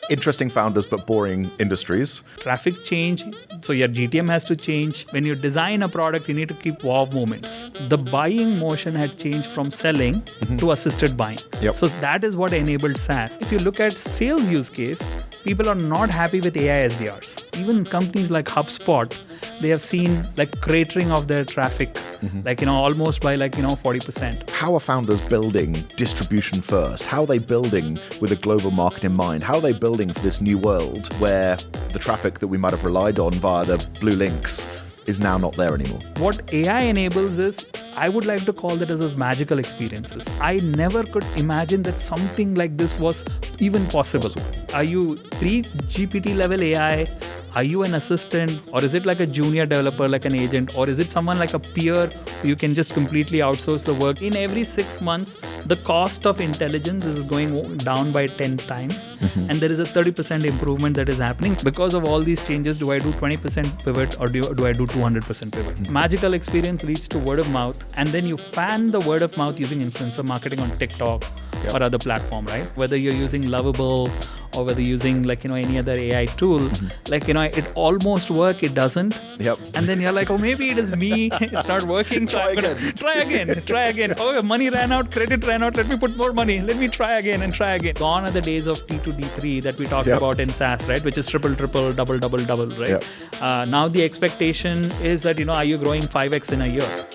Interesting founders, but boring industries. Traffic change, so your GTM has to change. When you design a product, you need to keep wow moments. The buying motion had changed from selling to assisted buying. Yep. So that is what enabled SaaS. If you look at sales use case, people are not happy with AI SDRs. Even companies like HubSpot, they have seen like cratering of their traffic, almost by 40%. How are founders building distribution first? How are they building with a global market in mind? How are they building for this new world where the traffic that we might have relied on via the blue links is now not there anymore? What AI enables is, I would like to call that as magical experiences. I never could imagine that something like this was even possible. Are you pre-GPT level AI? Are you an assistant, or is it like a junior developer, like an agent, or is it someone like a peer who you can just completely outsource the work? In every 6 months, the cost of intelligence is going down by 10 times, and there is a 30% improvement that is happening. Because of all these changes, do I do 20% pivot or do I do 200% pivot? Magical experience leads to word of mouth, and then you fan the word of mouth using influencer marketing on TikTok or other platform, right? Whether you're using Lovable or whether using any other AI tool, it almost works, it doesn't. Yep. And then you're like, oh, maybe it is me, it's not working. So try again. Oh, money ran out, credit ran out, let me put more money. Let me try again. Gone are the days of T2, D3 that we talked about in SaaS, right? Which is triple, double, right? Yep. Now the expectation is that, are you growing 5x in a year?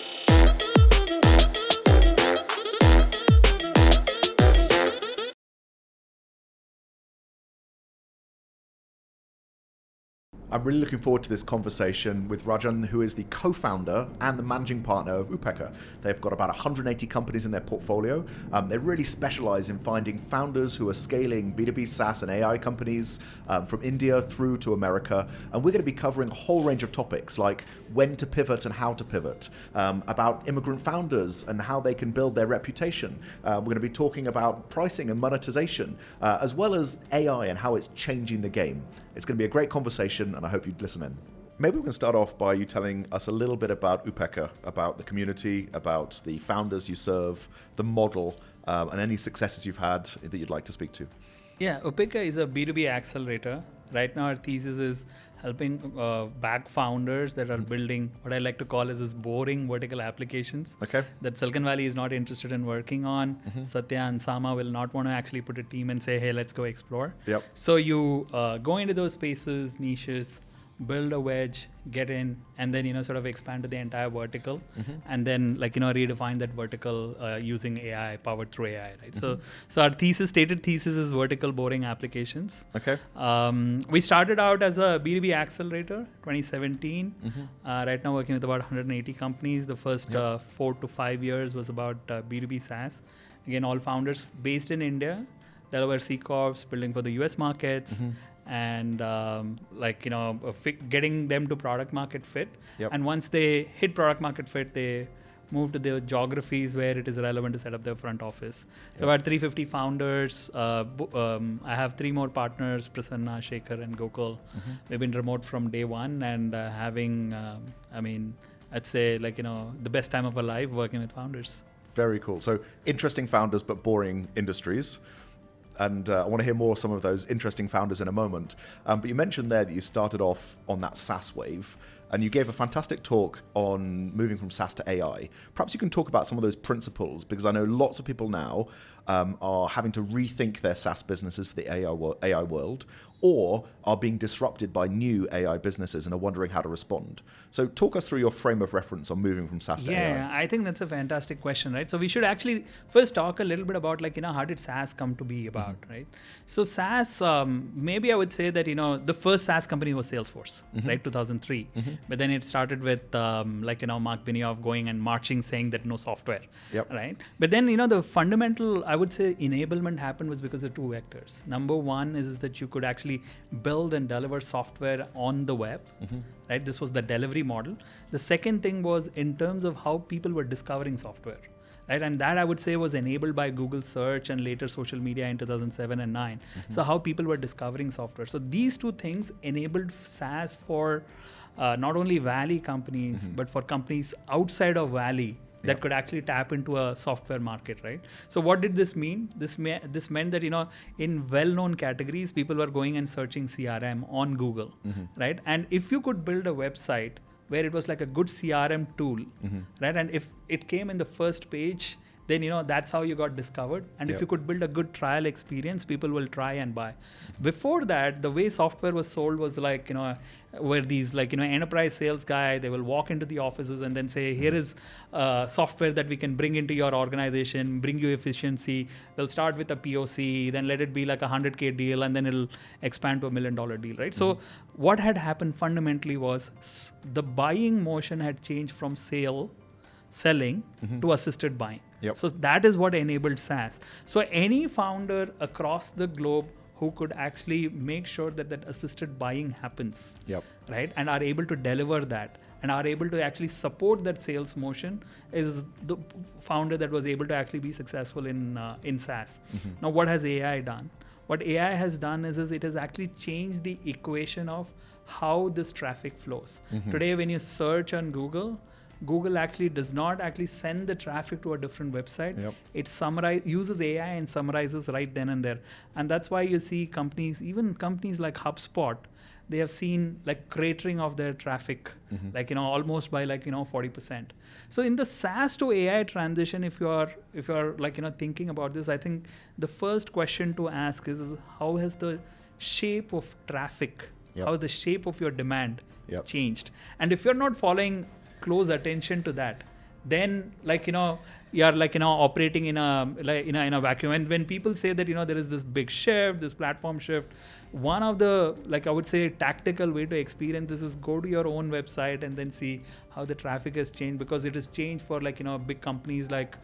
I'm really looking forward to this conversation with Rajan, who is the co-founder and the managing partner of Upekkha. They've got about 180 companies in their portfolio. They really specialize in finding founders who are scaling B2B SaaS and AI companies from India through to America. And we're going to be covering a whole range of topics like when to pivot and how to pivot, about immigrant founders and how they can build their reputation. We're going to be talking about pricing and monetization, as well as AI and how it's changing the game. It's going to be a great conversation, and I hope you'd listen in. Maybe we can start off by you telling us a little bit about Upekkha, about the community, about the founders you serve, the model, and any successes you've had that you'd like to speak to. Yeah, Upekkha is a B2B accelerator. Right now, our thesis is helping back founders that are building what I like to call as boring vertical applications that Silicon Valley is not interested in working on. Satya and Sama will not want to actually put a team and say, hey, let's go explore. Yep. So you go into those spaces, niches, build a wedge, get in, and then sort of expand to the entire vertical, and then redefine that vertical using AI, powered through AI, right? So our stated thesis is vertical boring applications. Okay. We started out as a B2B accelerator, 2017. Right now working with about 180 companies. The first 4 to 5 years was about B2B SaaS. Again, all founders based in India, Delaware C Corps, building for the US markets. And getting them to product market fit. Yep. And once they hit product market fit, they move to the geographies where it is relevant to set up their front office. So about 350 founders. I have 3 more partners, Prasanna, Shekhar, and Gokul. We've been remote from day one and having, I'd say the best time of our life working with founders. Very cool. So interesting founders, but boring industries. And I want to hear more of some of those interesting founders in a moment. But you mentioned there that you started off on that SaaS wave, and you gave a fantastic talk on moving from SaaS to AI. Perhaps you can talk about some of those principles, because I know lots of people now are having to rethink their SaaS businesses for the AI world, or are being disrupted by new AI businesses and are wondering how to respond. So talk us through your frame of reference on moving from SaaS to AI. Yeah, I think that's a fantastic question, right? So we should actually first talk a little bit about how did SaaS come to be about, right? So SaaS, maybe I would say that, the first SaaS company was Salesforce, right? 2003. But then it started with Mark Benioff going and marching saying that no software, right? But then, the fundamental, I would say, enablement happened was because of 2 vectors. Number one is that you could actually build and deliver software on the web, right? This was the delivery model. The second thing was in terms of how people were discovering software, right? And that I would say was enabled by Google search and later social media in 2007 and 9. So how people were discovering software. So these 2 things enabled SaaS for not only Valley companies, but for companies outside of Valley that could actually tap into a software market, right? So what did this mean? This meant that, in well-known categories, people were going and searching CRM on Google, right? And if you could build a website where it was like a good CRM tool, right? And if it came in the first page, then that's how you got discovered. And if you could build a good trial experience, people will try and buy. Before that, the way software was sold was like, where these enterprise sales guy, they will walk into the offices and then say, here is software that we can bring into your organization, bring you efficiency. We'll start with a POC, then let it be like a $100K deal, and then it'll expand to $1 million deal, right? So what had happened fundamentally was the buying motion had changed from selling to assisted buying. So that is what enabled SaaS. So any founder across the globe who could actually make sure that assisted buying happens, right, and are able to deliver that and are able to actually support that sales motion is the founder that was able to actually be successful in SaaS. Now, what has AI done? What AI has done is it has actually changed the equation of how this traffic flows. Today, when you search on Google actually does not actually send the traffic to a different website. It uses AI and summarizes right then and there. And that's why you see even companies like HubSpot, they have seen like cratering of their traffic, almost by 40%. So in the SaaS to AI transition, if you're thinking about this, I think the first question to ask is how has the shape of traffic, how the shape of your demand changed? And if you're not following close attention to that, then you're operating in a vacuum. And when people say that there is this big shift, this platform shift, one of the I would say tactical way to experience this is go to your own website and then see how the traffic has changed, because it has changed for big companies like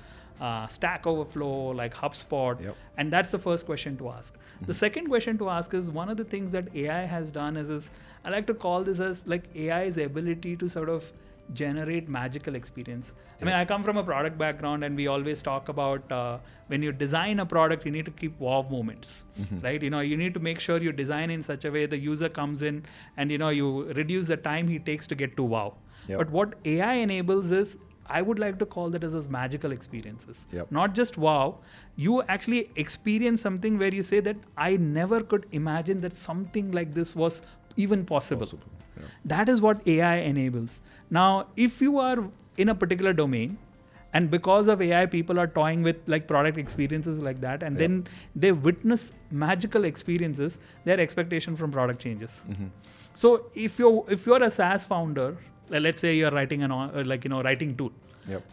Stack Overflow, like HubSpot, and that's the first question to ask. The second question to ask is, one of the things that AI has done is I like to call this as AI's ability to sort of generate magical experience. I mean, I come from a product background, and we always talk about when you design a product, you need to keep wow moments, right? You need to make sure you design in such a way the user comes in and you reduce the time he takes to get to wow. But what AI enables is, I would like to call that as magical experiences. Not just wow, you actually experience something where you say that I never could imagine that something like this was even possible. That is what AI enables. Now, if you are in a particular domain, and because of AI, people are toying with product experiences like that, and then they witness magical experiences, their expectation from product changes. So if you're a SaaS founder, let's say you're writing writing tool,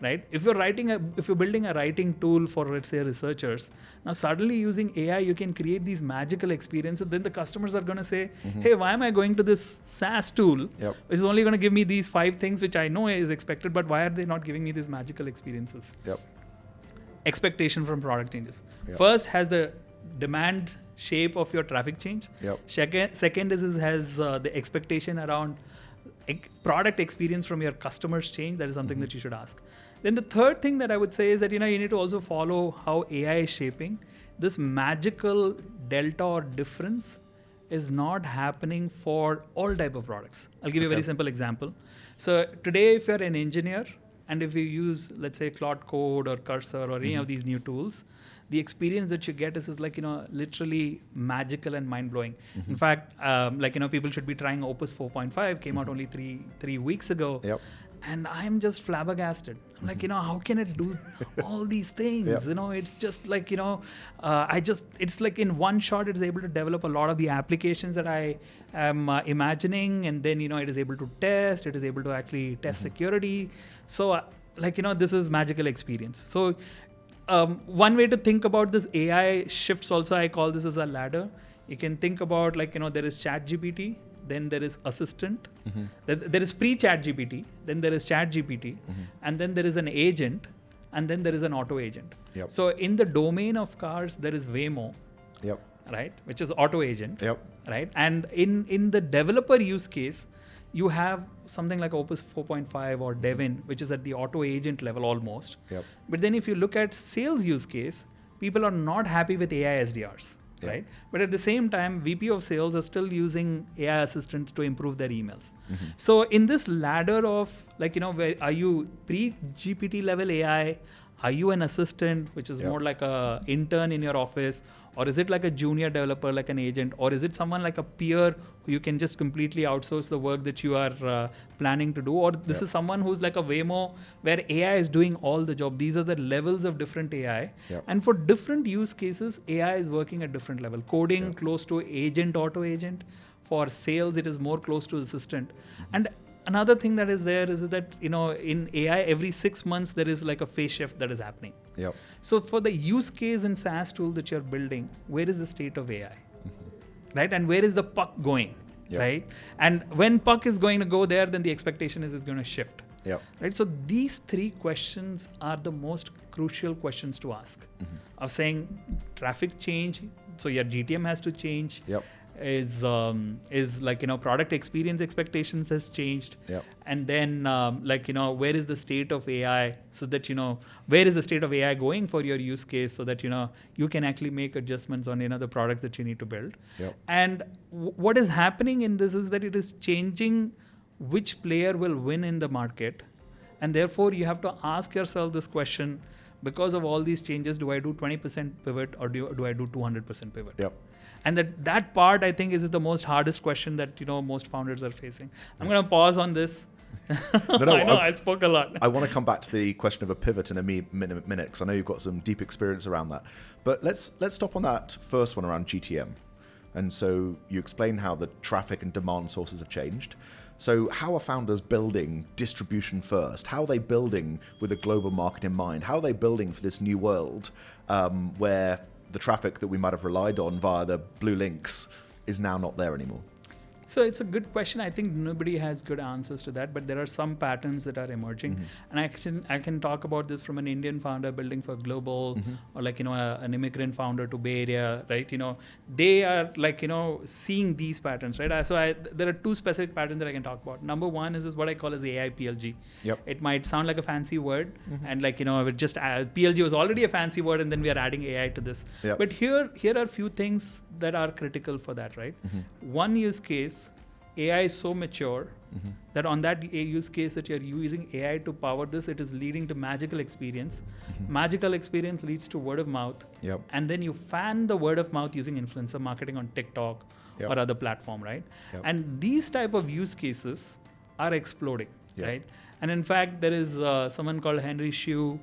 right? If you're building a writing tool for, let's say, researchers, now suddenly using AI, you can create these magical experiences. Then the customers are going to say, hey, why am I going to this SaaS tool, which is only going to give me these 5 things which I know is expected, but why are they not giving me these magical experiences? Expectation from product changes. First has the demand shape of your traffic change. Second has the expectation around product experience from your customers change. That is something that you should ask. Then the third thing that I would say is that you need to also follow how AI is shaping. This magical delta or difference is not happening for all type of products. I'll give you a very simple example. So today, if you're an engineer and if you use, let's say, Claude Code or Cursor or any of these new tools, the experience that you get is literally magical and mind-blowing. In fact, people should be trying Opus 4.5, came out only three weeks ago. And I'm just flabbergasted. I'm like, how can it do all these things? It's just it's like in one shot, it's able to develop a lot of the applications that I am imagining. And then, it is able to test, it is able to actually test security. So, this is magical experience. So, one way to think about this AI shifts also, I call this as a ladder. You can think about there is ChatGPT, then there is Assistant, there is pre-ChatGPT, then there is ChatGPT, and then there is an agent, and then there is an auto agent. So in the domain of cars, there is Waymo, right, which is auto agent, right? And in the developer use case, you have something like Opus 4.5 or Devin, which is at the auto agent level almost. But then if you look at sales use case, people are not happy with AI SDRs. right? But at the same time, VP of sales are still using AI assistants to improve their emails. So in this ladder of where are you pre-GPT level AI? Are you an assistant, which is more like a intern in your office? Or is it like a junior developer, like an agent? Or is it someone like a peer who you can just completely outsource the work that you are planning to do? Or this is someone who's like a Waymo, where AI is doing all the job. These are the levels of different AI. And for different use cases, AI is working at different level. Coding close to agent, auto agent. For sales, it is more close to assistant. And another thing that is there is that, in AI, every 6 months, there is like a phase shift that is happening. So for the use case and SaaS tool that you're building, where is the state of AI? Right? And where is the puck going? Right? And when puck is going to go there, then the expectation is it's going to shift. Right? So these 3 questions are the most crucial questions to ask. Of saying traffic change, so your GTM has to change. Is product experience expectations has changed, and then where is the state of AI, so that where is the state of AI going for your use case, so that you can actually make adjustments on the product that you need to build. And what is happening in this is that it is changing which player will win in the market, and therefore you have to ask yourself this question: because of all these changes, do I do 20% pivot or do I do 200% pivot? And that part, I think, is the most hardest question that most founders are facing. I'm going to pause on this. I know I spoke a lot. I want to come back to the question of a pivot in a minute, because I know you've got some deep experience around that. But let's stop on that first one around GTM. And so you explain how the traffic and demand sources have changed. So how are founders building distribution first? How are they building with a global market in mind? How are they building for this new world where the traffic that we might have relied on via the blue links is now not there anymore? So it's a good question. I think nobody has good answers to that, but there are some patterns that are emerging. And I can talk about this from an Indian founder building for global, or an immigrant founder to Bay Area, right? They are seeing these patterns, right? So there are 2 specific patterns that I can talk about. Number one is what I call as AI-PLG. It might sound like a fancy word, and it just PLG was already a fancy word, and then we are adding AI to this. But here are a few things that are critical for that, right? One use case, AI is so mature that on that use case that you're using AI to power this, it is leading to magical experience. Magical experience leads to word of mouth. And then you fan the word of mouth using influencer marketing on TikTok or other platform, right? And these type of use cases are exploding, right? And in fact, there is someone called Henry Xu.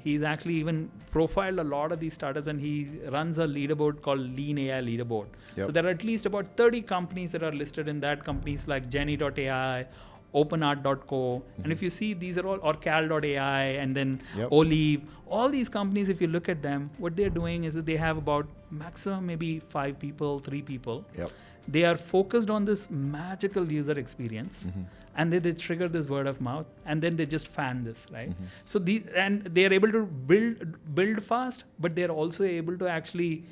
He's actually even profiled a lot of these startups, and he runs a leaderboard called Lean AI Leaderboard. So there are at least about 30 companies that are listed in that, companies like Jenny.ai, OpenArt.co. And if you see, these are all, or Cal.ai, and then Olive. All these companies, if you look at them, what they're doing is that they have about maximum maybe 5 people, 3 people. They are focused on this magical user experience, and they trigger this word of mouth, and then they just fan this, right? So they are able to build fast, but they are also able to actually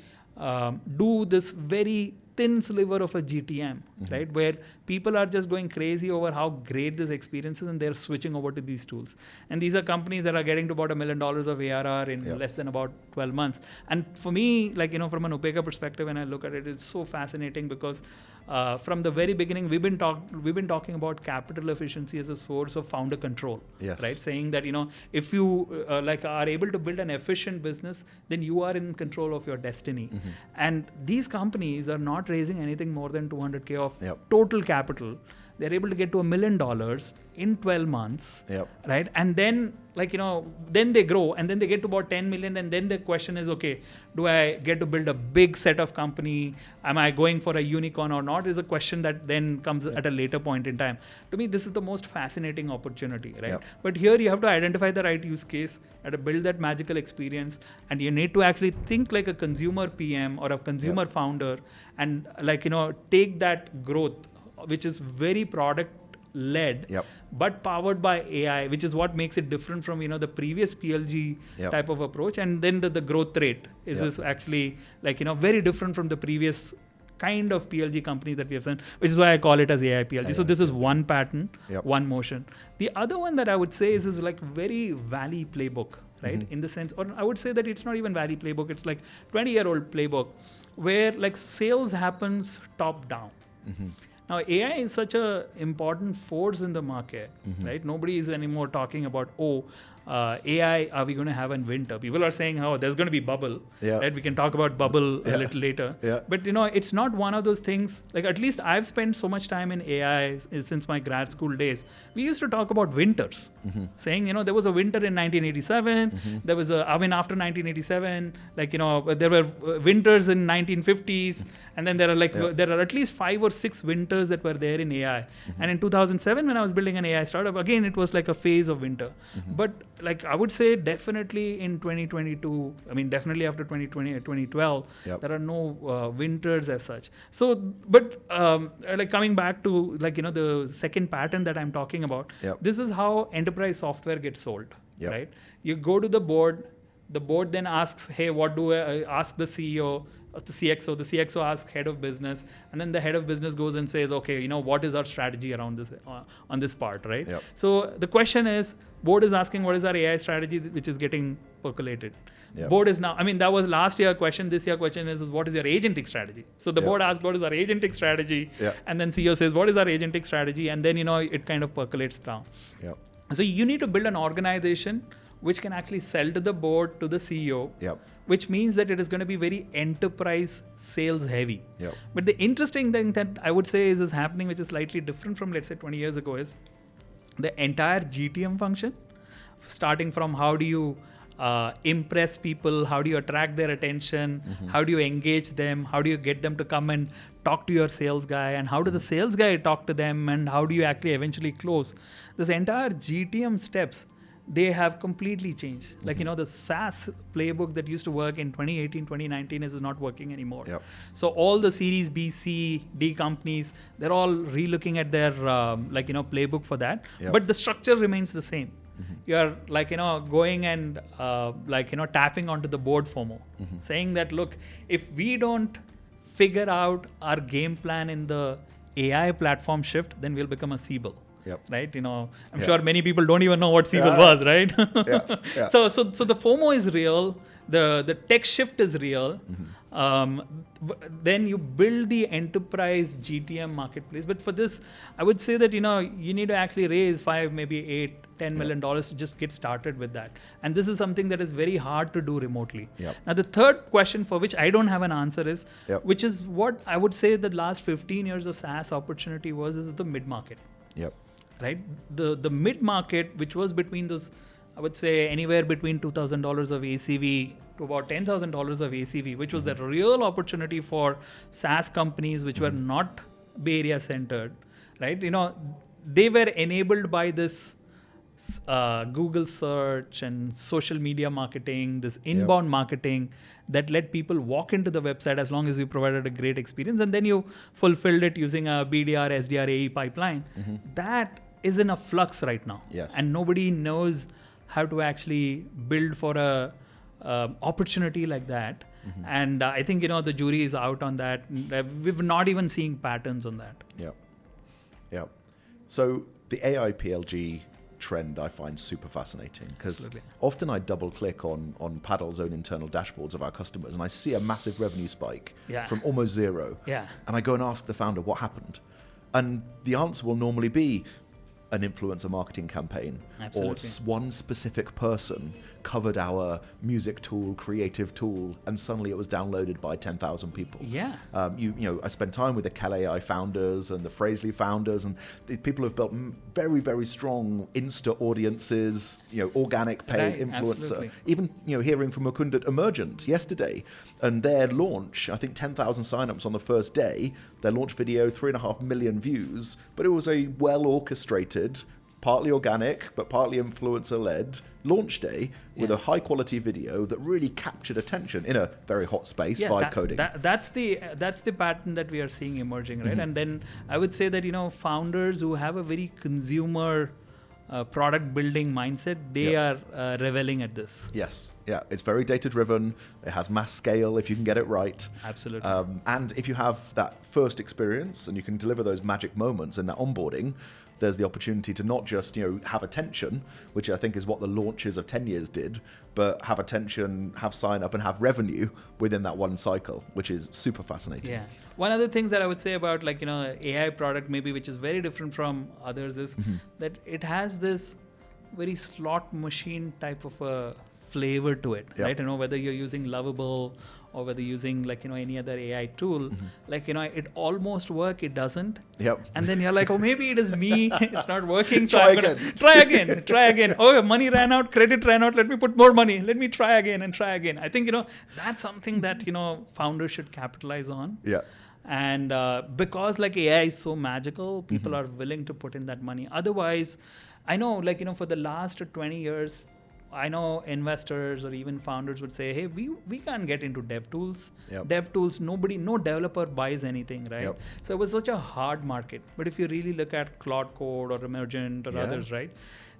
do this very thin sliver of a GTM, right? Where people are just going crazy over how great this experience is, and they're switching over to these tools. And these are companies that are getting to about $1 million of ARR in less than about 12 months. And for me, from an Upekkha perspective, when I look at it, it's so fascinating because from the very beginning, we've been talking about capital efficiency as a source of founder control, right? Saying that, if you are able to build an efficient business, then you are in control of your destiny. And these companies are not raising anything more than $200K of total capital. They're able to get to $1 million in 12 months, right? And then, then they grow, and then they get to about 10 million, and then the question is, okay, do I get to build a big set of company? Am I going for a unicorn or not? Is a question that then comes at a later point in time. To me, this is the most fascinating opportunity, right? But here you have to identify the right use case, and to build that magical experience, and you need to actually think like a consumer PM or a consumer founder, and take that growth, which is very product led, but powered by AI, which is what makes it different from the previous PLG type of approach. And then the growth rate is actually very different from the previous kind of PLG company that we have seen, which is why I call it as AI-PLG. So this is one pattern, one motion. The other one that I would say is very Valley playbook. right? In the sense, or I would say that it's not even Valley playbook. It's like 20-year-old playbook where like sales happens top down. Now, AI is such a important force in the market, right? Nobody is anymore talking about, AI, are we going to have in winter? People are saying, there's going to be bubble, right? We can talk about bubble a little later. But, it's not one of those things, like at least I've spent so much time in AI since my grad school days. We used to talk about winters, saying, there was a winter in 1987. There was after 1987, like, there were winters in 1950s. And then there are there are at least 5 or 6 winters that were there in AI. And in 2007, when I was building an AI startup, again, it was like a phase of winter. But like I would say definitely in 2022, definitely after 2012, there are no winters as such. So, but like coming back to like, the second pattern that I'm talking about, this is how enterprise software gets sold, right? You go to the board then asks, hey, what do I ask the CEO, the CXO? The CXO asks head of business, and then the head of business goes and says, okay, what is our strategy around this on this part, right? So the question is, board is asking what is our AI strategy, which is getting percolated. Board is now, that was last year question. This year question is what is your agentic strategy? So the board asks what is our agentic strategy, and then CEO says what is our agentic strategy, and then it kind of percolates down. So you need to build an organization which can actually sell to the board, to the CEO, which means that it is going to be very enterprise sales heavy. But the interesting thing that I would say is happening, which is slightly different from, let's say, 20 years ago, is the entire GTM function, starting from how do you impress people, how do you attract their attention, how do you engage them, how do you get them to come and talk to your sales guy, and how do the sales guy talk to them, and how do you actually eventually close. This entire GTM steps, they have completely changed. Like, the SaaS playbook that used to work in 2018, 2019 is not working anymore. So all the Series B, C, D companies, they're all relooking at their, playbook for that. But the structure remains the same. You're like, going and tapping onto the board FOMO, saying that, look, if we don't figure out our game plan in the AI platform shift, then we'll become a Siebel. Right, I'm sure many people don't even know what Siebel was, right? So the FOMO is real, the tech shift is real. Then you build the enterprise GTM marketplace. But for this, I would say that you need to actually raise 5, maybe 8, $10 million to just get started with that. And this is something that is very hard to do remotely. Now the third question for which I don't have an answer is, which is what I would say the last 15 years of SaaS opportunity is the mid-market. Right, the mid market, which was between those, I would say anywhere between $2,000 of ACV to about $10,000 of ACV, which was the real opportunity for SaaS companies which were not Bay Area centered, right? They were enabled by this Google search and social media marketing, this inbound marketing that let people walk into the website as long as you provided a great experience, and then you fulfilled it using a BDR, SDR, AE pipeline. That is in a flux right now. And nobody knows how to actually build for a opportunity like that. And I think, the jury is out on that. We've not even seen patterns on that. So the AI-PLG trend I find super fascinating, because often I double click on Paddle's own internal dashboards of our customers and I see a massive revenue spike from almost zero. And I go and ask the founder what happened. And the answer will normally be an influencer marketing campaign, or one specific person covered our music tool, creative tool, and suddenly it was downloaded by 10,000 people. I spent time with the CalAI founders and the Phrasely founders, and the people have built very, very strong Insta audiences, organic paid influencer. Even, hearing from Mukund at Emergent yesterday, and their launch, I think 10,000 signups on the first day, their launch video, 3.5 million views, but it was a well-orchestrated, partly organic, but partly influencer-led launch day with a high-quality video that really captured attention in a very hot space, vibe coding. That's the pattern that we are seeing emerging, right? And then I would say that, founders who have a very consumer product building mindset, they are reveling at this. Yes. Yeah, it's very data-driven. It has mass scale if you can get it right. Absolutely. And if you have that first experience and you can deliver those magic moments in that onboarding, there's the opportunity to not just have attention, which I think is what the launches of 10 years did, but have attention, have sign up, and have revenue within that one cycle, which is super fascinating. Yeah. One of the things that I would say about AI product maybe which is very different from others is that it has this very slot machine type of a flavor to it, right? Whether you're using Lovable or whether using any other AI tool, it almost work, it doesn't. Yep. And then you're like, oh, maybe it is me, it's not working. So Try I'm gonna try again. Oh, money ran out, credit ran out, let me put more money. Let me try again and try again. I think, that's something that, founders should capitalize on. Yeah. And because AI is so magical, people are willing to put in that money. Otherwise, I know, for the last 20 years, I know investors or even founders would say, hey, we can't get into dev tools. Yep. Dev tools, no developer buys anything, right? Yep. So it was such a hard market. But if you really look at Claude Code or Emergent or others, right?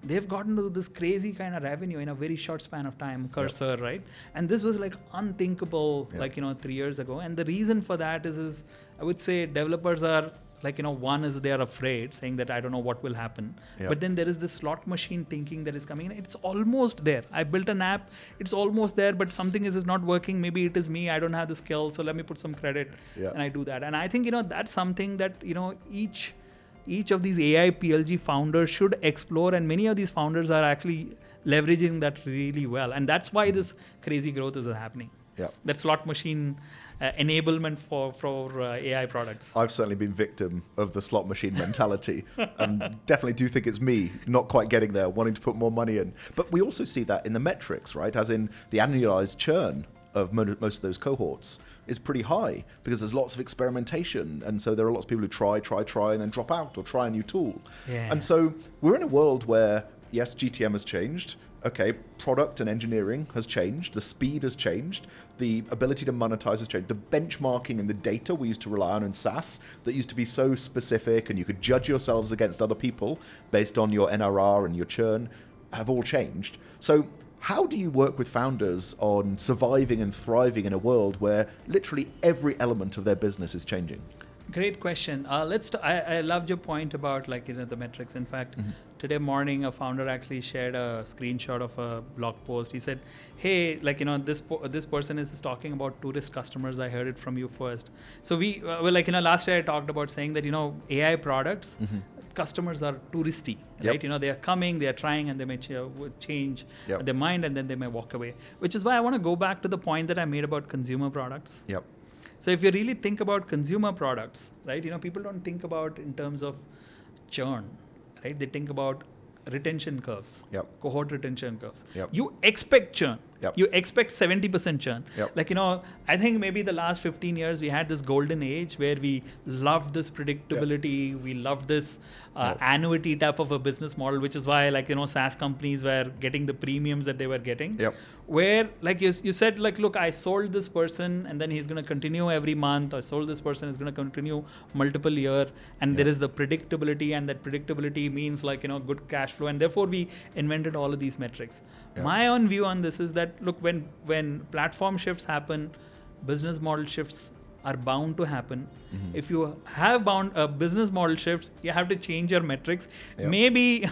They've gotten to this crazy kind of revenue in a very short span of time, Cursor, right? And this was unthinkable, 3 years ago. And the reason for that is I would say developers are one is they are afraid, saying that I don't know what will happen. Yep. But then there is this slot machine thinking that is coming in. It's almost there. I built an app. It's almost there, but something is not working. Maybe it is me. I don't have the skill. So let me put some credit and I do that. And I think, that's something that, each of these AI-PLG founders should explore. And many of these founders are actually leveraging that really well. And that's why this crazy growth is happening. Yeah. That slot machine enablement for AI products. I've certainly been victim of the slot machine mentality and definitely do think it's me not quite getting there, wanting to put more money in. But we also see that in the metrics, right? As in the annualized churn of most of those cohorts is pretty high because there's lots of experimentation. And so there are lots of people who try and then drop out or try a new tool. Yeah. And so we're in a world where, yes, GTM has changed. Okay, product and engineering has changed. The speed has changed. The ability to monetize has changed. The benchmarking and the data we used to rely on in SaaS that used to be so specific and you could judge yourselves against other people based on your NRR and your churn have all changed. So how do you work with founders on surviving and thriving in a world where literally every element of their business is changing? Great question. I loved your point about the metrics. In fact, today morning a founder actually shared a screenshot of a blog post. He said, "Hey, this person is talking about tourist customers. I heard it from you first." So we last year I talked about saying that AI products, customers are touristy, right? They are coming, they are trying, and they may change their mind, and then they may walk away. Which is why I want to go back to the point that I made about consumer products. Yep. So if you really think about consumer products, right, people don't think about in terms of churn, right? They think about retention curves, cohort retention curves. You expect churn. You expect 70% churn. I think maybe the last 15 years we had this golden age where we loved this predictability. We loved this annuity type of a business model, which is why SaaS companies were getting the premiums that they were getting. Where you said look, I sold this person and then he's going to continue every month. I sold this person is going to continue multiple year, and there is the predictability, and that predictability means good cash flow, and therefore we invented all of these metrics. My own view on this is that look, when platform shifts happen, business model shifts are bound to happen. If you have business model shifts, you have to change your metrics. Maybe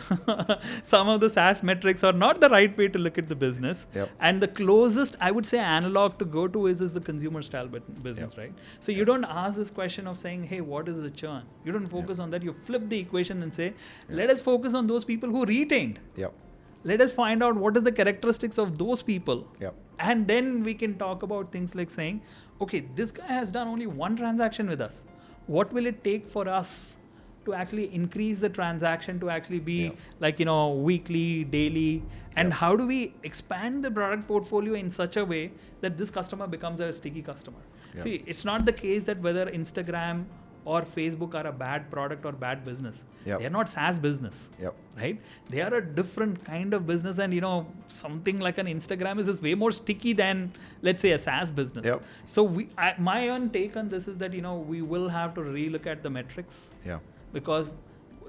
some of the SaaS metrics are not the right way to look at the business. And the closest, I would say, analog to go to is the consumer style business, right? So you don't ask this question of saying, hey, what is the churn? You don't focus on that. You flip the equation and say, let us focus on those people who retained. Let us find out what is the characteristics of those people. And then we can talk about things like saying, okay, this guy has done only one transaction with us. What will it take for us to actually increase the transaction to actually be weekly, daily? And how do we expand the product portfolio in such a way that this customer becomes a sticky customer? See, it's not the case that whether Instagram or Facebook are a bad product or bad business. They're not SaaS business, right? They are a different kind of business, and something like an Instagram is way more sticky than, let's say, a SaaS business. So my own take on this is that we will have to relook at the metrics, because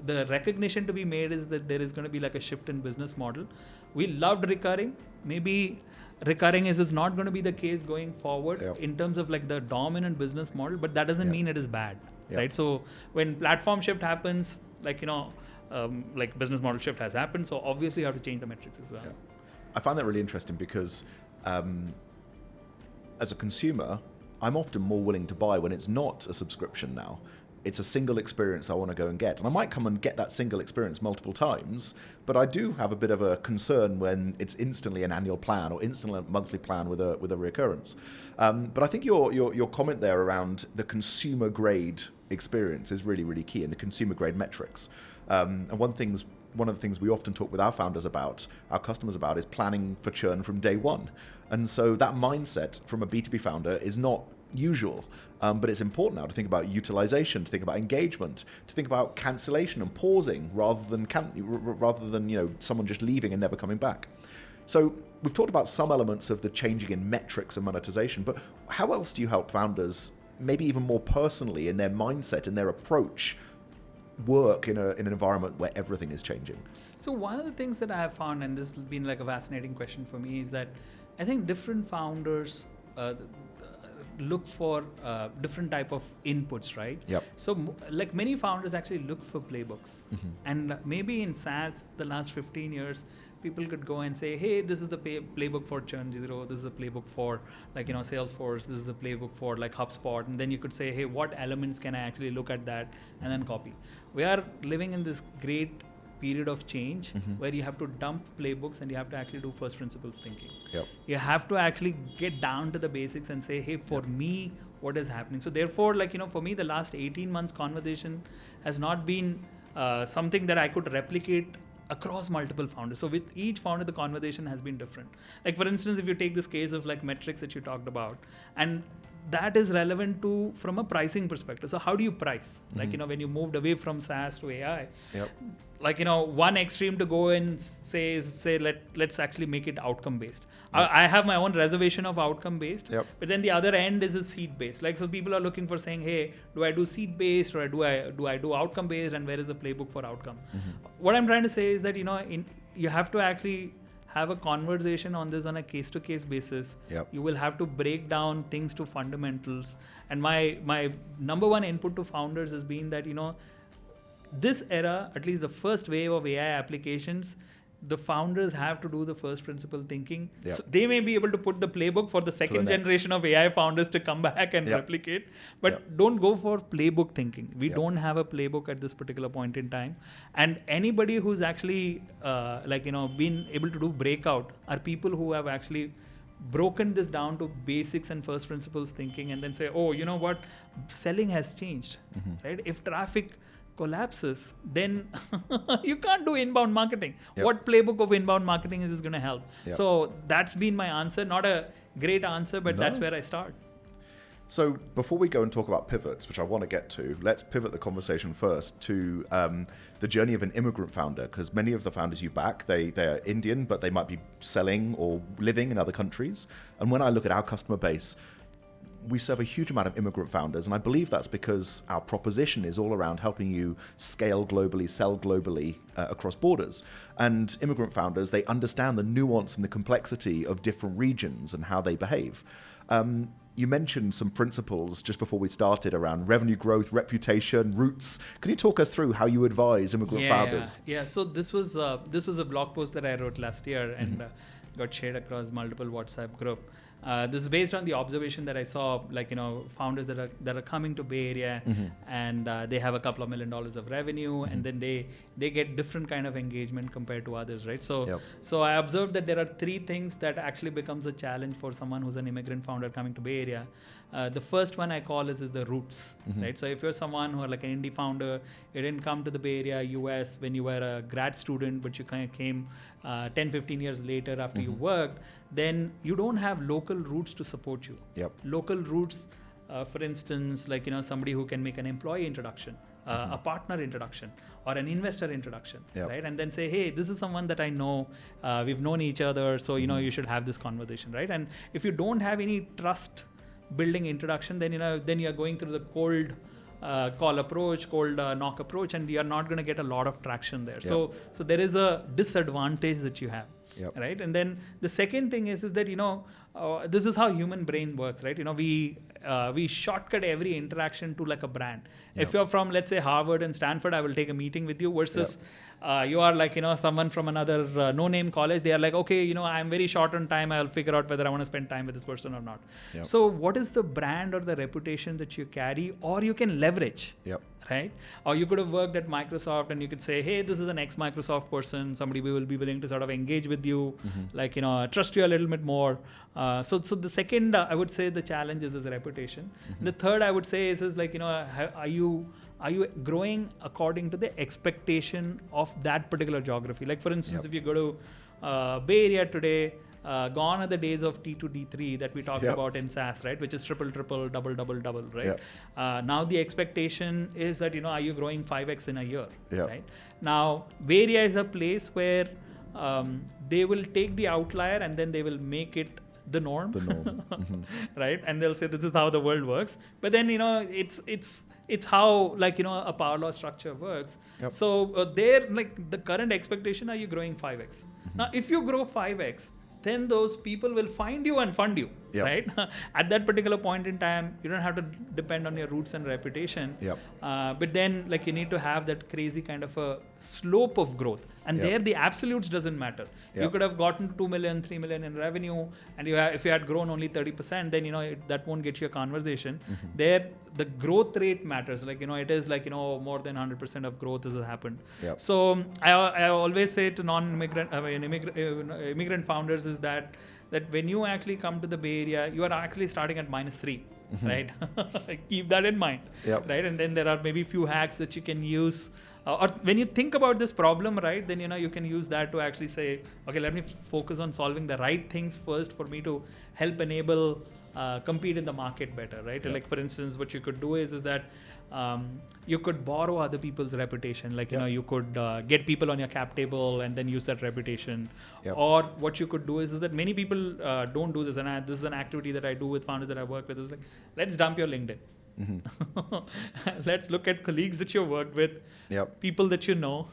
the recognition to be made is that there is going to be a shift in business model. We loved recurring. Maybe recurring is not going to be the case going forward Yep. in terms of like the dominant business model, but that doesn't Yep. mean it is bad, Yep. right? So when platform shift happens, like, like business model shift has happened, so obviously you have to change the metrics as well. Yeah. I find that really interesting because as a consumer, I'm often more willing to buy when it's not a subscription now. It's a single experience I want to go and get. And I might come and get that single experience multiple times, but I do have a bit of a concern when it's instantly an annual plan or instantly a monthly plan with a recurrence. But I think your comment there around the consumer grade experience is really, really key, and the consumer grade metrics. And one of the things we often talk with our founders about, our customers about, is planning for churn from day one. And so that mindset from a B2B founder is not usual, but it's important now to think about utilization, to think about engagement, to think about cancellation and pausing rather than someone just leaving and never coming back. So we've talked about some elements of the changing in metrics and monetization, but how else do you help founders, maybe even more personally in their mindset and their approach, work in an environment where everything is changing? So one of the things that I have found, and this has been like a fascinating question for me, is that I think different founders look for different type of inputs, right? Yep. So like many founders actually look for playbooks. Mm-hmm. And maybe in SaaS, the last 15 years, people could go and say, hey, this is the playbook for Churn Zero, this is the playbook for Salesforce, this is the playbook for like HubSpot. And then you could say, hey, what elements can I actually look at that and then copy? We are living in this great period of change where you have to dump playbooks and you have to actually do first principles thinking. Yep. You have to actually get down to the basics and say, hey, for me, what is happening? So therefore, for me, the last 18 months conversation has not been something that I could replicate across multiple founders. So with each founder, the conversation has been different. Like for instance, if you take this case of like metrics that you talked about, and that is relevant to from a pricing perspective. So how do you price? Like, when you moved away from SaaS to AI, Yep. One extreme to go and say let's actually make it outcome based. Yep. I have my own reservation of outcome based, Yep. but then the other end is a seat based. Like, so people are looking for saying, hey, do I do seat based or do I do outcome based, and where is the playbook for outcome? What I'm trying to say is that, you have to actually have a conversation on this on a case-to-case basis. Yep. You will have to break down things to fundamentals. And my number one input to founders has been that, this era, at least the first wave of AI applications, the founders have to do the first principle thinking. Yep. So they may be able to put the playbook for the second generation of AI founders to come back and replicate, but don't go for playbook thinking. We don't have a playbook at this particular point in time. And anybody who's actually been able to do breakout are people who have actually broken this down to basics and first principles thinking, and then say, oh, you know what, selling has changed, right? If traffic collapses, then you can't do inbound marketing. Yep. What playbook of inbound marketing is going to help? Yep. So that's been my answer. Not a great answer, but that's where I start. So before we go and talk about pivots, which I want to get to, let's pivot the conversation first to the journey of an immigrant founder, because many of the founders you back, they are Indian, but they might be selling or living in other countries. And when I look at our customer base, we serve a huge amount of immigrant founders, and I believe that's because our proposition is all around helping you scale globally, sell globally across borders. And immigrant founders, they understand the nuance and the complexity of different regions and how they behave. You mentioned some principles just before we started around revenue growth, reputation, roots. Can you talk us through how you advise immigrant founders? Yeah. So this was a blog post that I wrote last year and got shared across multiple WhatsApp group. This is based on the observation that I saw, founders that are coming to Bay Area and they have a couple of $1 million of revenue, and then they get different kind of engagement compared to others, right? So I observed that there are three things that actually becomes a challenge for someone who's an immigrant founder coming to Bay Area. The first one I call is the roots, right? So if you're someone who are like an indie founder, you didn't come to the Bay Area, US when you were a grad student, but you kind of came 10, 15 years later after you worked, then you don't have local roots to support you. Local roots, for instance, somebody who can make an employee introduction, a partner introduction, or an investor introduction, right? And then say, hey, this is someone that I know, we've known each other, so you should have this conversation, right? And if you don't have any trust building introduction, then you're going through the cold call approach, cold knock approach, and you're not going to get a lot of traction there. So there is a disadvantage that you have. right? And then the second thing is that, this is how human brain works, right? We shortcut every interaction to like a brand. If you're from, let's say, Harvard and Stanford, I will take a meeting with you versus you are like, someone from another no-name college. They are like, okay, I'm very short on time. I'll figure out whether I want to spend time with this person or not. So what is the brand or the reputation that you carry or you can leverage? Right? Or you could have worked at Microsoft and you could say, hey, this is an ex-Microsoft person. Somebody will be willing to sort of engage with you, trust you a little bit more. So the second, I would say the challenge is reputation. The third, I would say is like, are you growing according to the expectation of that particular geography? Like, for instance, if you go to Bay Area today, gone are the days of T2, D3 that we talked about in SaaS, right? Which is triple, double, right? Now the expectation is that, are you growing 5x in a year, right? Now, Bay Area is a place where they will take the outlier and then they will make it the norm. Right? And they'll say, this is how the world works. But then, it's how, a power law structure works. So there, like the current expectation, are you growing 5x? Now, if you grow 5x, then those people will find you and fund you, right? At that particular point in time, you don't have to depend on your roots and reputation. But then, like, you need to have that crazy kind of a slope of growth. And there, the absolutes doesn't matter. You could have gotten 2 million, 3 million in revenue, and if you had grown only 30%, then, that won't get you a conversation. There, the growth rate matters. Like, it is like, more than 100% of growth has happened. So I always say to immigrant founders is that when you actually come to the Bay Area, you are actually starting at -3, right? Keep that in mind, right? And then there are maybe few hacks that you can use. Or when you think about this problem, right, then, you can use that to actually say, okay, let me focus on solving the right things first for me to help enable compete in the market better, right? Like, for instance, what you could do is that you could borrow other people's reputation. Like, you could get people on your cap table and then use that reputation. Or what you could do is that many people don't do this. And this is an activity that I do with founders that I work with. Is like, let's dump your LinkedIn. Let's look at colleagues that you worked with, people that you know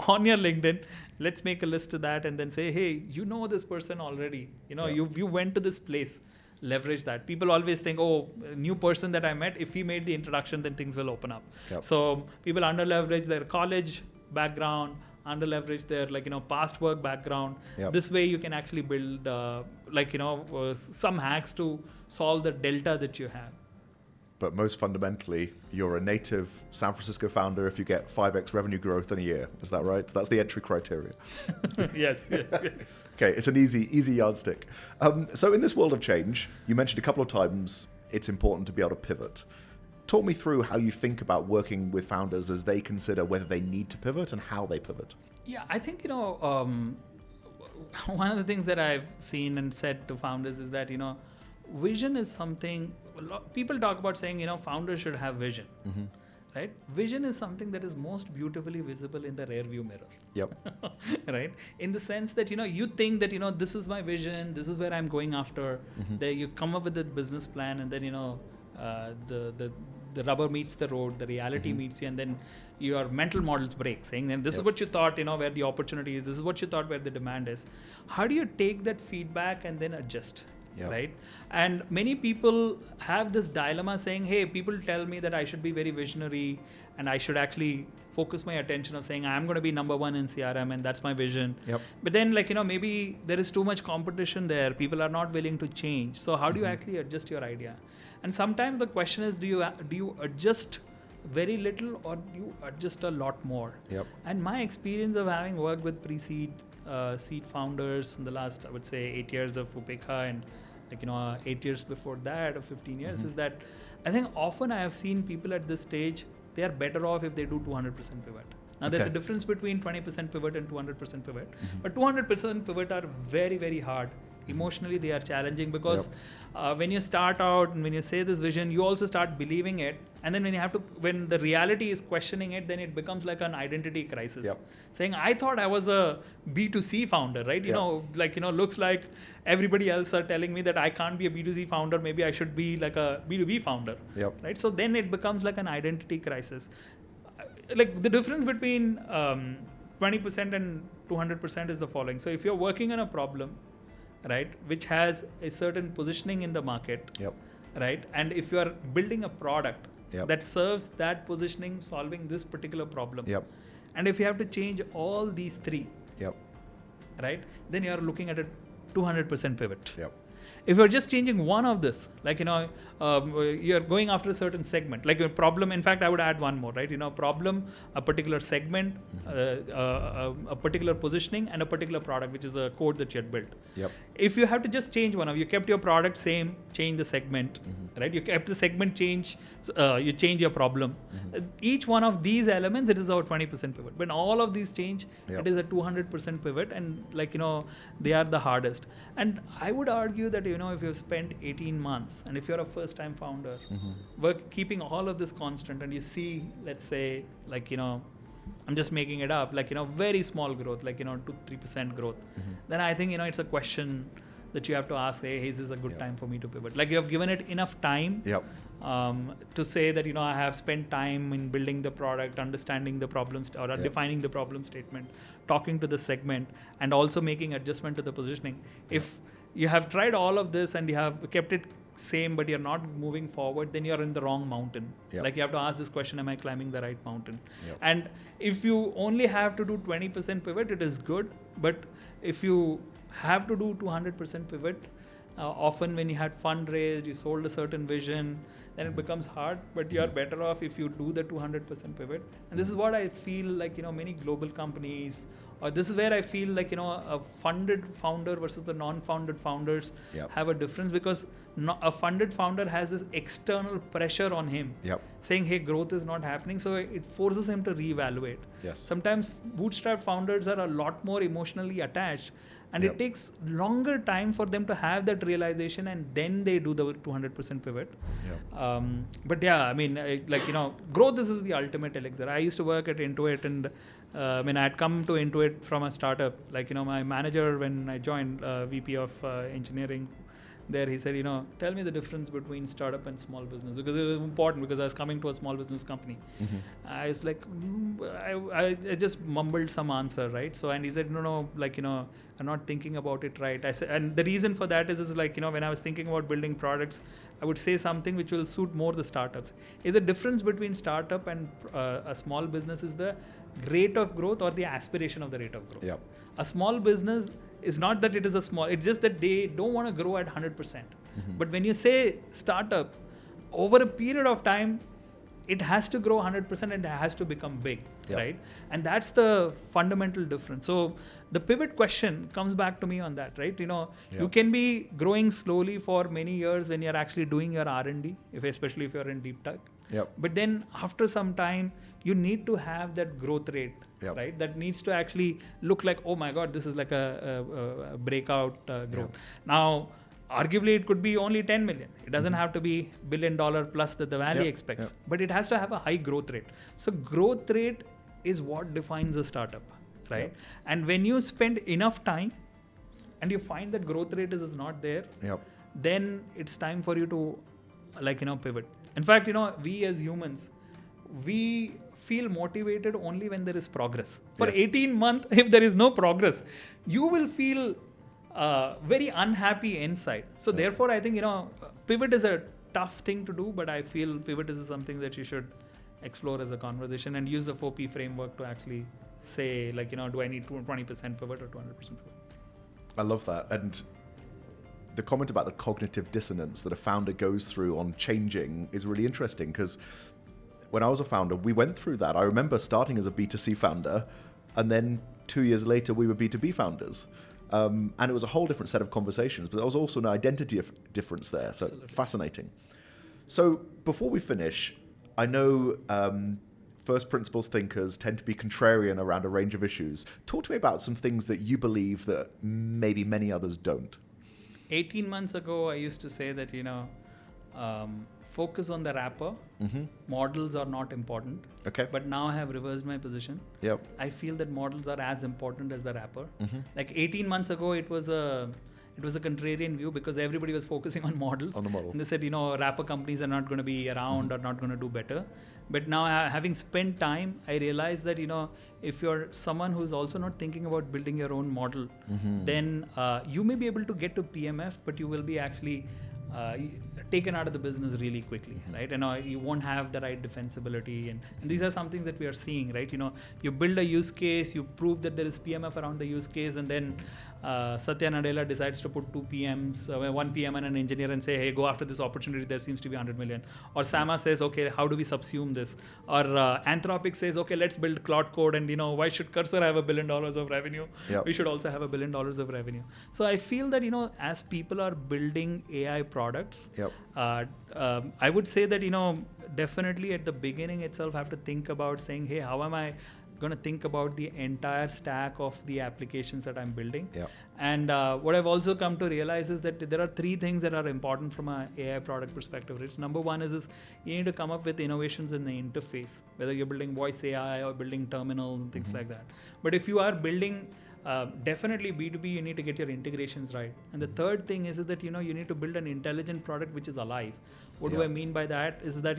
on your LinkedIn. Let's make a list of that and then say, hey, this person already. You went to this place. Leverage that. People always think, oh, a new person that I met, if he made the introduction, then things will open up. So people under-leverage their college background, under-leverage their past work background. This way you can actually build some hacks to solve the delta that you have. But most fundamentally, you're a native San Francisco founder if you get 5x revenue growth in a year. Is that right? That's the entry criteria. Yes. Okay, it's an easy yardstick. So in this world of change, you mentioned a couple of times it's important to be able to pivot. Talk me through how you think about working with founders as they consider whether they need to pivot and how they pivot. Yeah, I think, one of the things that I've seen and said to founders is that, vision is something, people talk about saying, founders should have vision. Right? Vision is something that is most beautifully visible in the rear view mirror. Right? In the sense that, you think that, this is my vision, this is where I'm going after. Then you come up with a business plan and then, the rubber meets the road, the reality meets you, and then your mental models break, saying, then this is what you thought, where the opportunity is, this is what you thought where the demand is. How do you take that feedback and then adjust? Right? And many people have this dilemma saying, hey, people tell me that I should be very visionary and I should actually focus my attention of saying I'm going to be number one in CRM and that's my vision. But then maybe there is too much competition there. People are not willing to change. So how do you actually adjust your idea? And sometimes the question is, do you adjust very little or do you adjust a lot more? And my experience of having worked with pre-seed seed founders in the last, I would say, 8 years of Upekkha and 8 years before that or 15 years is that I think often I have seen people at this stage, they are better off if they do 200% pivot. Now there's a difference between 20% pivot and 200% pivot, but 200% pivot are very, very hard. Emotionally, they are challenging because when you start out and when you say this vision, you also start believing it. And then when the reality is questioning it, then it becomes like an identity crisis. Saying, I thought I was a B2C founder, right? Looks like everybody else are telling me that I can't be a B2C founder. Maybe I should be like a B2B founder, right? So then it becomes like an identity crisis. Like the difference between 20% and 200% is the following. So if you're working on a problem, right, which has a certain positioning in the market, Yep. right, and if you are building a product Yep. that serves that positioning, solving this particular problem, Yep. and if you have to change all these three, Yep. right, then you are looking at a 200% pivot. Yep. If you're just changing one of this, like, you're going after a certain segment, like a problem. In fact, I would add one more, right? Problem, a particular segment, a particular positioning, and a particular product, which is the code that you had built. Yep. If you have to just change one of, you kept your product same, change the segment, right? You kept the segment change, you change your problem. Each one of these elements, it is our 20% pivot. When all of these change, it is a 200% pivot, and they are the hardest. And I would argue that if you've spent 18 months, and if you're a first-time founder, keeping all of this constant, and you see, let's say, I'm just making it up, very small growth, 2-3% growth, then I think, it's a question that you have to ask, hey, is this a good time for me to pivot? You have given it enough time to say that, I have spent time in building the product, understanding the problems, or defining the problem statement, talking to the segment, and also making adjustment to the positioning. If you have tried all of this and you have kept it same, but you're not moving forward, then you're in the wrong mountain. You have to ask this question, am I climbing the right mountain? And if you only have to do 20% pivot, it is good. But if you have to do 200% pivot, often when you had fundraised, you sold a certain vision, then it becomes hard, but you're better off if you do the 200% pivot. And this is what I feel like, many global companies, or this is where I feel like, a funded founder versus the non-funded founders have a difference, because a funded founder has this external pressure on him saying, hey, growth is not happening. So it forces him to reevaluate. Sometimes bootstrap founders are a lot more emotionally attached, and it takes longer time for them to have that realization, and then they do the 200% pivot. But growth is the ultimate elixir. I used to work at Intuit, and I had come to Intuit from a startup. My manager, when I joined, VP of engineering there, he said, tell me the difference between startup and small business, because it was important, because I was coming to a small business company. I was like, I just mumbled some answer, right? So, and he said, no, I'm not thinking about it right. I said, and the reason for that is when I was thinking about building products, I would say something which will suit more the startups. Is the difference between startup and a small business is the rate of growth or the aspiration of the rate of growth. A small business is not that it is a small, it's just that they don't want to grow at 100%. But when you say startup, over a period of time, it has to grow 100% and it has to become big, right? And that's the fundamental difference. So the pivot question comes back to me on that, right? You can be growing slowly for many years when you're actually doing your R&D, especially if you're in deep tech. But then after some time, you need to have that growth rate, right? That needs to actually look like, oh my God, this is like a breakout growth. Now, arguably, it could be only 10 million. It doesn't have to be $1 billion plus that the Valley expects, but it has to have a high growth rate. So growth rate is what defines a startup, right? And when you spend enough time and you find that growth rate is not there, then it's time for you to pivot. In fact, we as humans, we feel motivated only when there is progress. For 18 months, if there is no progress, you will feel very unhappy inside. So therefore, I think, pivot is a tough thing to do, but I feel pivot is something that you should explore as a conversation and use the 4P framework to actually say, do I need 20% pivot or 200% pivot? I love that. And the comment about the cognitive dissonance that a founder goes through on changing is really interesting, because when I was a founder, we went through that. I remember starting as a B2C founder, and then 2 years later, we were B2B founders. And it was a whole different set of conversations, but there was also an identity difference there. So fascinating. So before we finish, I know first principles thinkers tend to be contrarian around a range of issues. Talk to me about some things that you believe that maybe many others don't. 18 months ago, I used to say that, focus on the wrapper. Models are not important. Okay. But now I have reversed my position. I feel that models are as important as the wrapper. 18 months ago, it was a contrarian view, because everybody was focusing on models. On the model. And they said, wrapper companies are not going to be around or not going to do better. But now having spent time, I realized that, if you're someone who's also not thinking about building your own model, then you may be able to get to PMF, but you will be actually taken out of the business really quickly, right? And you won't have the right defensibility, and these are some things that we are seeing, right? You build a use case, you prove that there is PMF around the use case, and then Satya Nadella decides to put 2 PMs, 1 PM and an engineer, and say, hey, go after this opportunity, there seems to be 100 million. Or Sama says, okay, how do we subsume this? Or Anthropic says, okay, let's build Cloud Code, and why should Cursor have $1 billion of revenue? Yep. We should also have $1 billion of revenue. So I feel that, as people are building AI products, yep. I would say that, definitely at the beginning itself have to think about saying, hey, how am I going to think about the entire stack of the applications that I'm building? Yep. And what I've also come to realize is that there are 3 things that are important from an AI product perspective. Right? Number one is you need to come up with innovations in the interface, whether you're building voice AI or building terminals and things like that. But if you are building definitely B2B, you need to get your integrations right. And the third thing is that, you need to build an intelligent product which is alive. What do I mean by that is that,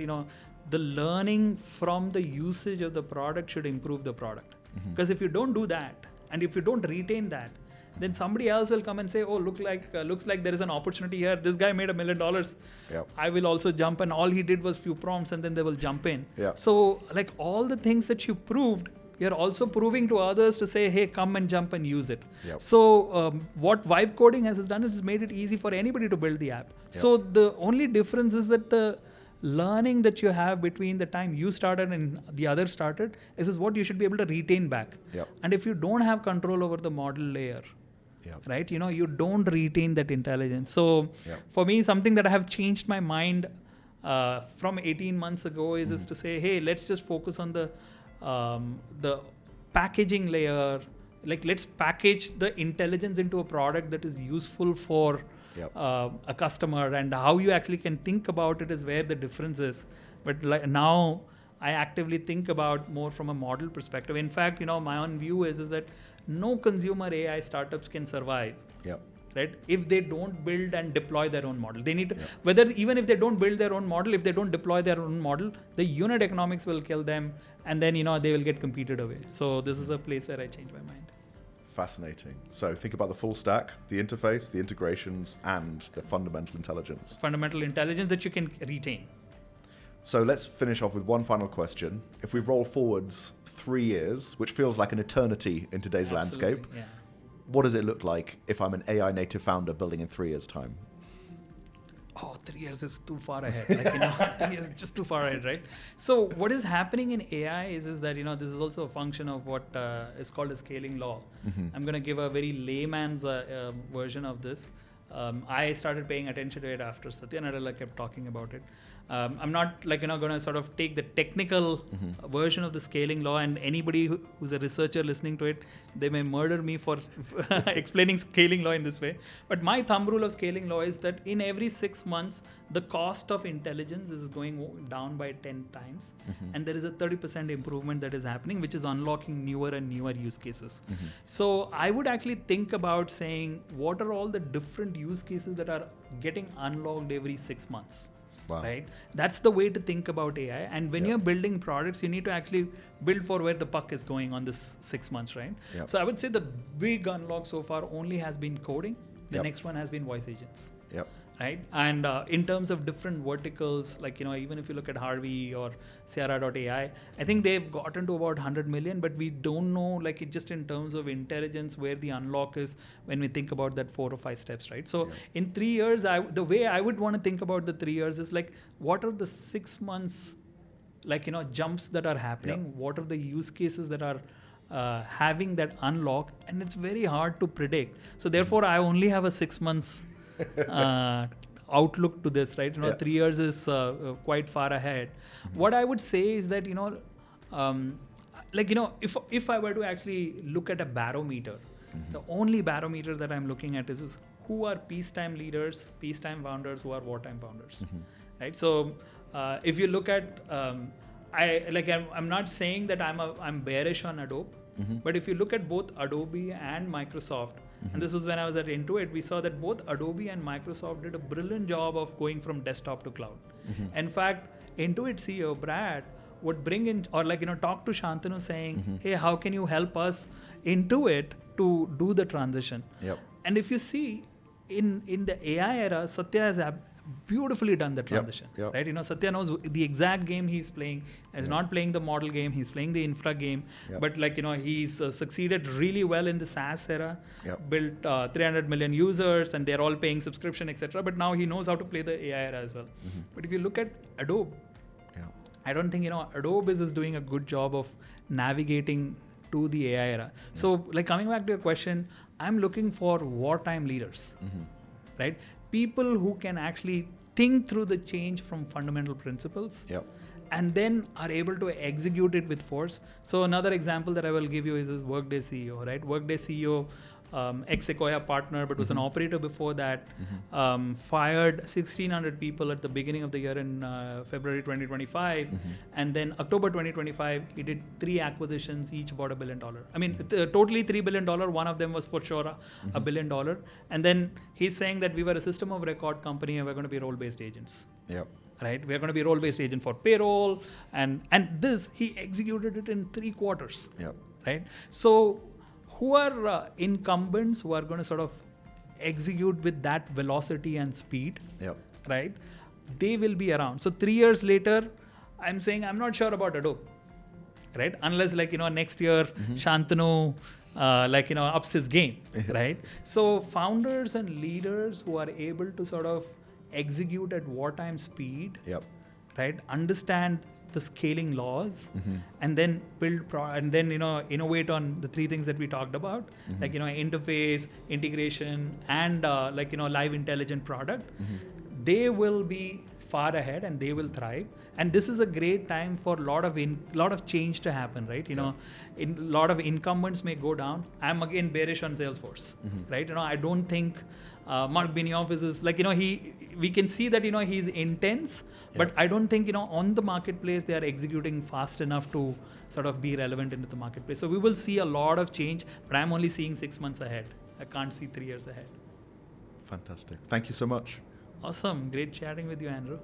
the learning from the usage of the product should improve the product. Because if you don't do that, and if you don't retain that, then somebody else will come and say, oh, looks like there is an opportunity here. This guy made $1 million. Yep. I will also jump, and all he did was few prompts, and then they will jump in. Yep. So like all the things that you proved, you're also proving to others to say, hey, come and jump and use it. Yep. So what Vibe Coding has done is made it easy for anybody to build the app. Yep. So the only difference is that the learning that you have between the time you started and the other started is what you should be able to retain back. Yep. And if you don't have control over the model layer, right, you don't retain that intelligence. So for me, something that I have changed my mind from 18 months ago is to say, hey, let's just focus on the packaging layer. Like, let's package the intelligence into a product that is useful for a customer, and how you actually can think about it is where the difference is. But now I actively think about more from a model perspective. In fact, my own view is that no consumer AI startups can survive. Right? If they don't build and deploy their own model, they need to, even if they don't build their own model, if they don't deploy their own model, the unit economics will kill them, and then, they will get competed away. So this is a place where I change my mind. Fascinating. So think about the full stack, the interface, the integrations, and the fundamental intelligence. Fundamental intelligence that you can retain. So let's finish off with one final question. If we roll forwards 3 years, which feels like an eternity in today's landscape, what does it look like if I'm an AI native founder building in 3 years' time? Oh, 3 years is too far ahead. 3 years is just too far ahead, right? So what is happening in AI is that, this is also a function of what is called a scaling law. I'm going to give a very layman's version of this. I started paying attention to it after Satya Nadella kept talking about it. I'm not going to sort of take the technical version of the scaling law, and anybody who's a researcher listening to it, they may murder me for explaining scaling law in this way. But my thumb rule of scaling law is that in every 6 months, the cost of intelligence is going down by 10 times. And there is a 30% improvement that is happening, which is unlocking newer and newer use cases. So I would actually think about saying, what are all the different use cases that are getting unlocked every 6 months? Wow. Right? That's the way to think about AI. And when you're building products, you need to actually build for where the puck is going on this 6 months, right? So I would say the big unlock so far only has been coding. The next one has been voice agents. Right? And in terms of different verticals, like, even if you look at Harvey or Sierra.ai, I think they've gotten to about 100 million, but we don't know, like, it just in terms of intelligence, where the unlock is when we think about that 4 or 5 steps, right? So in 3 years, the way I would want to think about the 3 years is like, what are the 6 months, like, jumps that are happening? What are the use cases that are having that unlock? And it's very hard to predict. So therefore, I only have a 6 months outlook to this, right? 3 years is quite far ahead. What I would say is that, if I were to actually look at a barometer, the only barometer that I'm looking at is who are peacetime leaders, peacetime founders, who are wartime founders, right? So if you look at, I'm not saying that I'm bearish on Adobe, but if you look at both Adobe and Microsoft, and this was when I was at Intuit, we saw that both Adobe and Microsoft did a brilliant job of going from desktop to cloud. In fact, Intuit CEO Brad would bring in, or talk to Shantanu saying, hey, how can you help us into it to do the transition? Yep. And if you see in the AI era, Satya has beautifully done the transition, right? Satya knows the exact game he's playing. He's not playing the model game, he's playing the infra game. But he's succeeded really well in the SaaS era, built 300 million users, and they're all paying subscription, etc. But now he knows how to play the AI era as well. But if you look at Adobe, I don't think Adobe is doing a good job of navigating to the AI era. So coming back to your question, I'm looking for wartime leaders, right? People who can actually think through the change from fundamental principles and then are able to execute it with force. So another example that I will give you is this Workday CEO, right? Workday CEO, ex-Sequoia partner, but was an operator before that, fired 1,600 people at the beginning of the year in February 2025. And then October 2025, he did 3 acquisitions, each about $1 billion. I mean, totally $3 billion. One of them was for sure $1 billion. And then he's saying that we were a system of record company and we're going to be role-based agents. Right? We're going to be role-based agent for payroll. And this, he executed it in 3 quarters. Right? So who are incumbents who are going to sort of execute with that velocity and speed, right? They will be around. So 3 years later, I'm saying I'm not sure about Adobe, right? Unless next year Shantanu ups his game, right? So founders and leaders who are able to sort of execute at wartime speed, right? Understand the scaling laws, and then build innovate on the 3 things that we talked about, interface, integration, and live intelligent product. They will be far ahead and they will thrive. And this is a great time for a lot of change to happen, right? A lot of incumbents may go down. I'm again bearish on Salesforce, right? I don't think Mark Benioff is we can see that he's intense, but I don't think on the marketplace they are executing fast enough to sort of be relevant into the marketplace. So we will see a lot of change, but I'm only seeing 6 months ahead. I can't see 3 years ahead. Fantastic. Thank you so much. Awesome. Great chatting with you, Andrew.